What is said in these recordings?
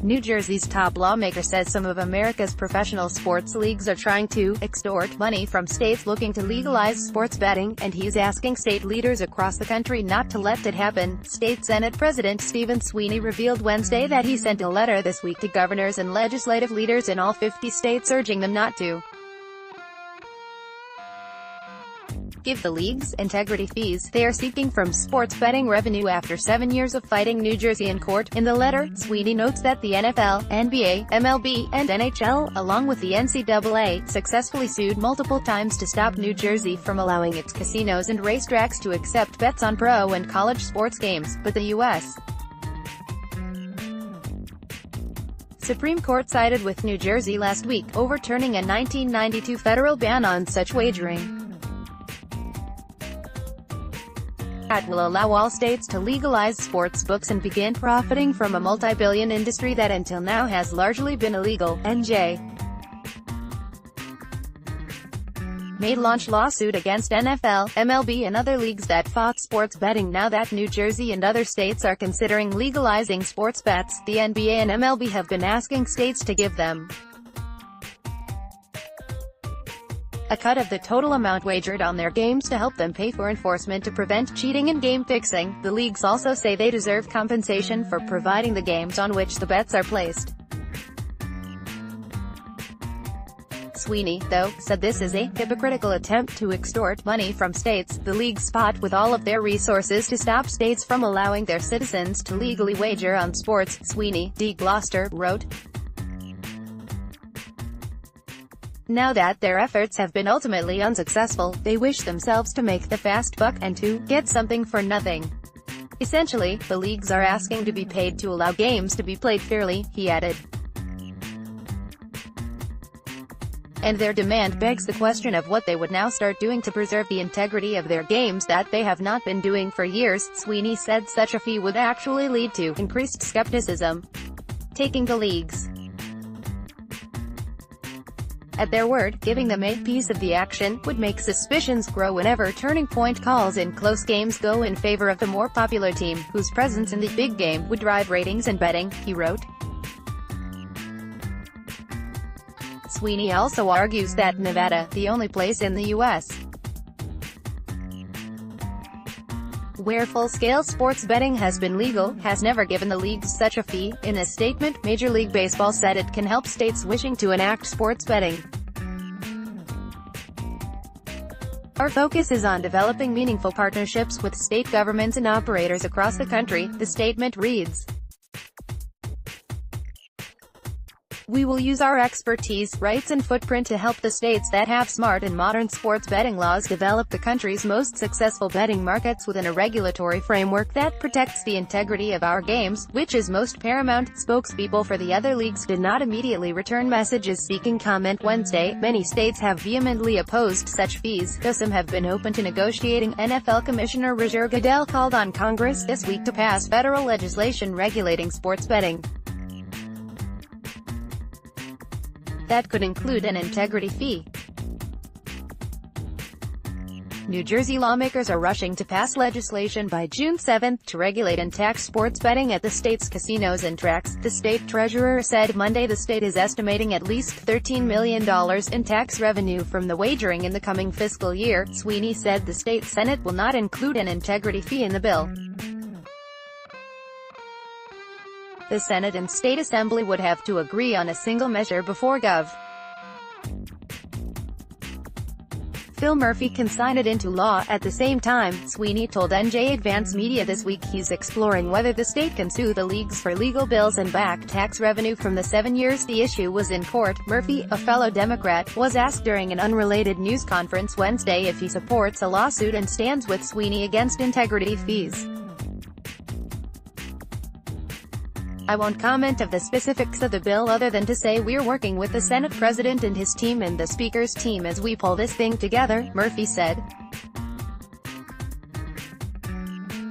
New Jersey's top lawmaker says some of America's professional sports leagues are trying to extort money from states looking to legalize sports betting, and he's asking state leaders across the country not to let it happen. State Senate President Stephen Sweeney revealed Wednesday that he sent a letter this week to governors and legislative leaders in all 50 states urging them not to give the leagues integrity fees they are seeking from sports betting revenue after 7 years of fighting New Jersey in court. In the letter, Sweeney notes that the NFL, NBA, MLB, and NHL, along with the NCAA, successfully sued multiple times to stop New Jersey from allowing its casinos and racetracks to accept bets on pro and college sports games, but the U.S. Supreme Court sided with New Jersey last week, overturning a 1992 federal ban on such wagering. That will allow all states to legalize sports books and begin profiting from a multi-billion industry that until now has largely been illegal. NJ may launch lawsuit against NFL, MLB and other leagues that fought sports betting now that New Jersey and other states are considering legalizing sports bets. The NBA and MLB have been asking states to give them a cut of the total amount wagered on their games to help them pay for enforcement to prevent cheating and game fixing. The leagues also say they deserve compensation for providing the games on which the bets are placed. Sweeney, though, said this is a hypocritical attempt to extort money from states. The leagues fought with all of their resources to stop states from allowing their citizens to legally wager on sports, Sweeney, D. Gloucester, wrote. Now that their efforts have been ultimately unsuccessful, they wish themselves to make the fast buck, and to get something for nothing. Essentially, the leagues are asking to be paid to allow games to be played fairly, he added. And their demand begs the question of what they would now start doing to preserve the integrity of their games that they have not been doing for years. Sweeney said such a fee would actually lead to increased skepticism, taking the leagues at their word. Giving them a piece of the action would make suspicions grow whenever turning point calls in close games go in favor of the more popular team, whose presence in the big game would drive ratings and betting, he wrote. Sweeney also argues that Nevada, the only place in the U.S. where full-scale sports betting has been legal, has never given the leagues such a fee. In a statement, Major League Baseball said it can help states wishing to enact sports betting. Our focus is on developing meaningful partnerships with state governments and operators across the country, the statement reads. We will use our expertise, rights and footprint to help the states that have smart and modern sports betting laws develop the country's most successful betting markets within a regulatory framework that protects the integrity of our games, which is most paramount. Spokespeople for the other leagues did not immediately return messages seeking comment Wednesday. Many states have vehemently opposed such fees, though some have been open to negotiating. NFL Commissioner Roger Goodell called on Congress this week to pass federal legislation regulating sports betting that could include an integrity fee. New Jersey lawmakers are rushing to pass legislation by June 7 to regulate and tax sports betting at the state's casinos and tracks. The state treasurer said Monday the state is estimating at least $13 million in tax revenue from the wagering in the coming fiscal year. Sweeney said the state Senate will not include an integrity fee in the bill. The Senate and State Assembly would have to agree on a single measure before Gov. Phil Murphy can sign it into law. At the same time, Sweeney told NJ Advance Media this week he's exploring whether the state can sue the leagues for legal bills and back tax revenue from the 7 years the issue was in court. Murphy, a fellow Democrat, was asked during an unrelated news conference Wednesday if he supports a lawsuit and stands with Sweeney against integrity fees. I won't comment of the specifics of the bill other than to say we're working with the Senate President and his team and the Speaker's team as we pull this thing together, Murphy said.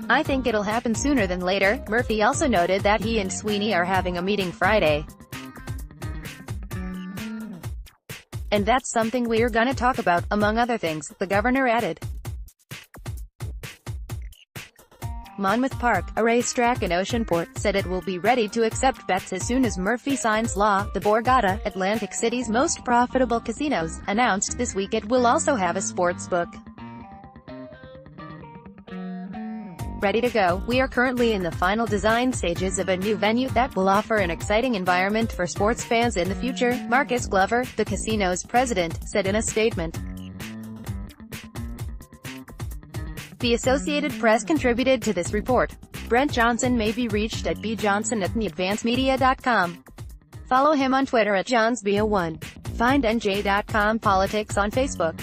I think it'll happen sooner than later. Murphy also noted that he and Sweeney are having a meeting Friday. And that's something we're gonna talk about, among other things, the governor added. Monmouth Park, a racetrack in Oceanport, said it will be ready to accept bets as soon as Murphy signs law. The Borgata, Atlantic City's most profitable casinos, announced this week it will also have a sports book ready to go. "We are currently in the final design stages of a new venue that will offer an exciting environment for sports fans in the future," Marcus Glover, the casino's president, said in a statement. The Associated Press contributed to this report. Brent Johnson may be reached at bjohnson@theadvancemedia.com. Follow him on Twitter at johnsbo1. Find NJ.com politics on Facebook.